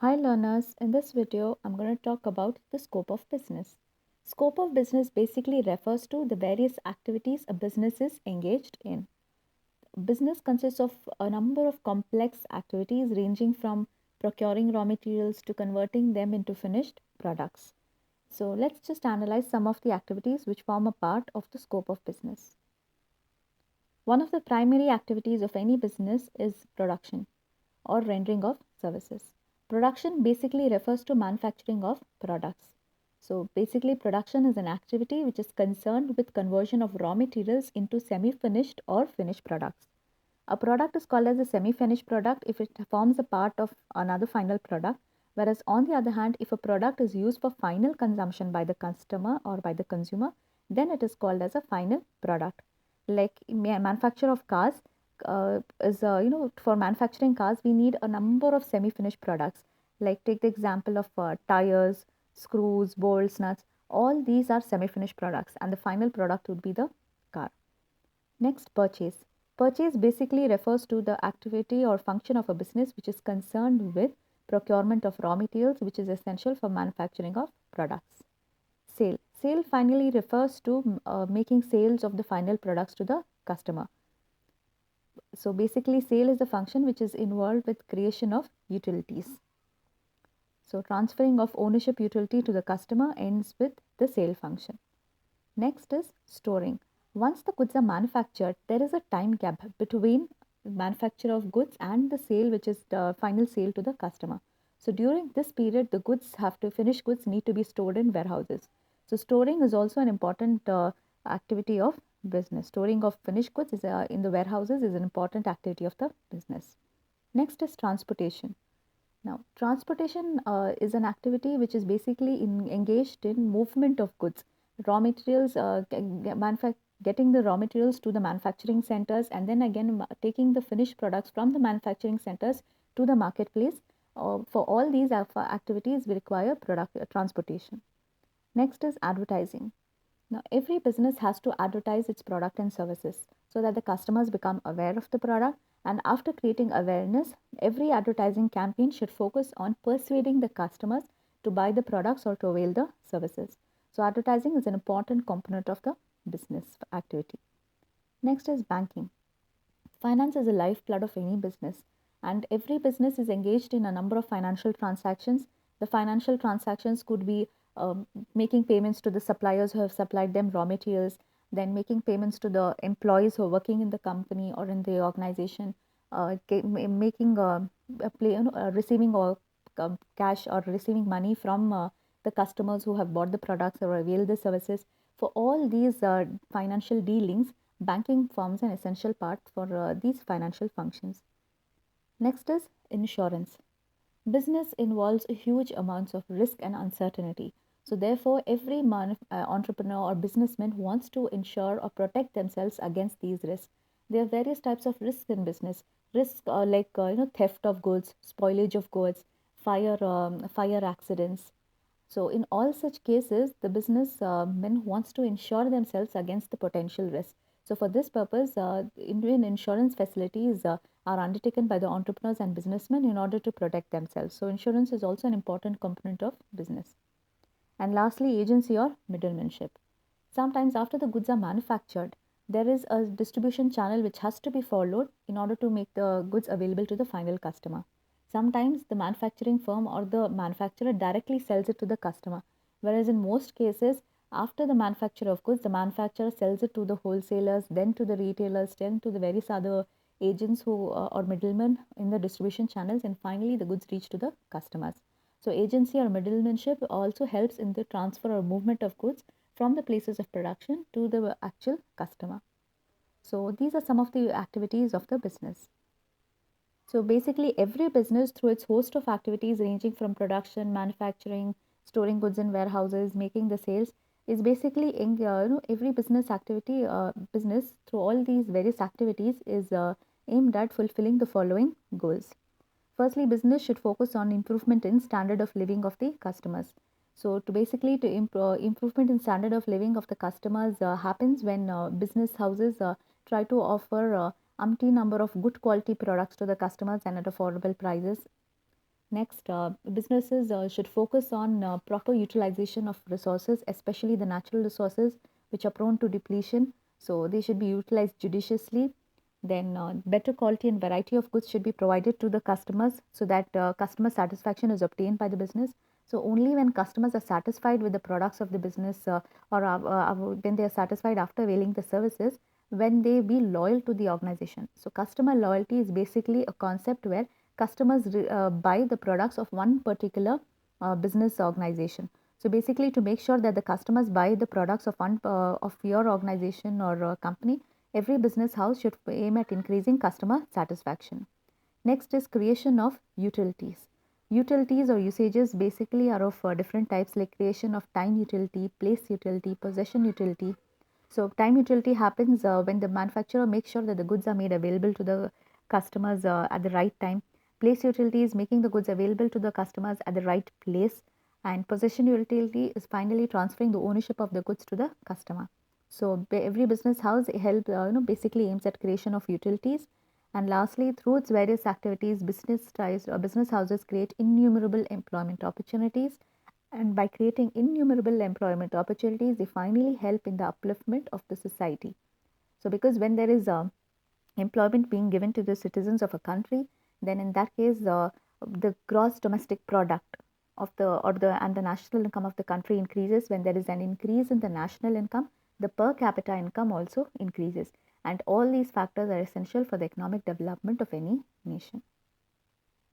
Hi learners, in this video I'm going to talk about the scope of business. Scope of business basically refers to the various activities a business is engaged in. Business consists of a number of complex activities ranging from procuring raw materials to converting them into finished products. So let's just analyze some of the activities which form a part of the scope of business. One of the primary activities of any business is production or rendering of services. Production basically refers to manufacturing of products. So basically production is an activity which is concerned with conversion of raw materials into semi-finished or finished products. A product is called as a semi-finished product if it forms a part of another final product, whereas on the other hand, if a product is used for final consumption by the customer or by the consumer, then it is called as a final product. Like manufacture of cars is, for manufacturing cars, we need a number of semi-finished products. Like take the example of tires, screws, bolts, nuts. All these are semi-finished products, and the final product would be the car. Next, purchase. Purchase basically refers to the activity or function of a business which is concerned with procurement of raw materials which is essential for manufacturing of products. Sale. Sale finally refers to making sales of the final products to the customer. So basically sale is the function which is involved with creation of utilities. So transferring of ownership utility to the customer ends with the sale function. Next is storing. Once the goods are manufactured, there is a time gap between manufacture of goods and the sale, which is the final sale to the customer. So during this period, the finished goods need to be stored in warehouses. So storing is also an important activity of business. Storing of finished goods in the warehouses is an important activity of the business. Next is transportation. Now, transportation is an activity which is basically engaged in movement of goods, raw materials, getting the raw materials to the manufacturing centers, and then again taking the finished products from the manufacturing centers to the marketplace. For all these activities, we require transportation. Next is advertising. Now, every business has to advertise its product and services so that the customers become aware of the product. And after creating awareness, every advertising campaign should focus on persuading the customers to buy the products or to avail the services. So, advertising is an important component of the business activity. Next is banking. Finance is the lifeblood of any business, and every business is engaged in a number of financial transactions. The financial transactions could be making payments to the suppliers who have supplied them raw materials, then making payments to the employees who are working in the company or in the organization, making receiving or cash or receiving money from the customers who have bought the products or availed the services. For all these financial dealings, banking forms an essential part for these financial functions. Next is insurance. Business involves a huge amounts of risk and uncertainty. So therefore, every entrepreneur or businessman wants to ensure or protect themselves against these risks. There are various types of risks in business. Risks like theft of goods, spoilage of goods, fire accidents. So in all such cases, the business men wants to insure themselves against the potential risk. So for this purpose, Indian insurance facilities are undertaken by the entrepreneurs and businessmen in order to protect themselves. So insurance is also an important component of business. And lastly, agency or middlemanship. Sometimes after the goods are manufactured, there is a distribution channel which has to be followed in order to make the goods available to the final customer. Sometimes the manufacturing firm or the manufacturer directly sells it to the customer, whereas in most cases, after the manufacture of goods, the manufacturer sells it to the wholesalers, then to the retailers, then to the various other agents who or middlemen in the distribution channels, and finally the goods reach to the customers. So agency or middlemanship also helps in the transfer or movement of goods from the places of production to the actual customer. So these are some of the activities of the business. So basically every business through its host of activities ranging from production, manufacturing, storing goods in warehouses, making the sales is basically every business activity business through all these various activities is aimed at fulfilling the following goals. Firstly, business should focus on improvement in standard of living of the customers. So, to basically to improvement in standard of living of the customers happens when business houses try to offer umpteen number of good quality products to the customers and at affordable prices. Next, businesses should focus on proper utilization of resources, especially the natural resources which are prone to depletion. So they should be utilized judiciously. Then, better quality and variety of goods should be provided to the customers so that customer satisfaction is obtained by the business. So only when customers are satisfied with the products of the business when they are satisfied after availing the services, when they be loyal to the organization. So customer loyalty is basically a concept where customers buy the products of one particular business organization. So basically, to make sure that the customers buy the products of one of your organization or company, every business house should aim at increasing customer satisfaction. Next is creation of utilities. Utilities or usages basically are of different types, like creation of time utility, place utility, possession utility. So time utility happens when the manufacturer makes sure that the goods are made available to the customers at the right time. Place utility is making the goods available to the customers at the right place. And possession utility is finally transferring the ownership of the goods to the customer. So every business house basically aims at creation of utilities. And lastly, through its various activities, business ties or business houses create innumerable employment opportunities, and by creating innumerable employment opportunities, they finally help in the upliftment of the society. So, because when there is employment being given to the citizens of a country, then in that case, the gross domestic product of the national income of the country increases. When there is an increase in the national income, the per capita income also increases, and all these factors are essential for the economic development of any nation.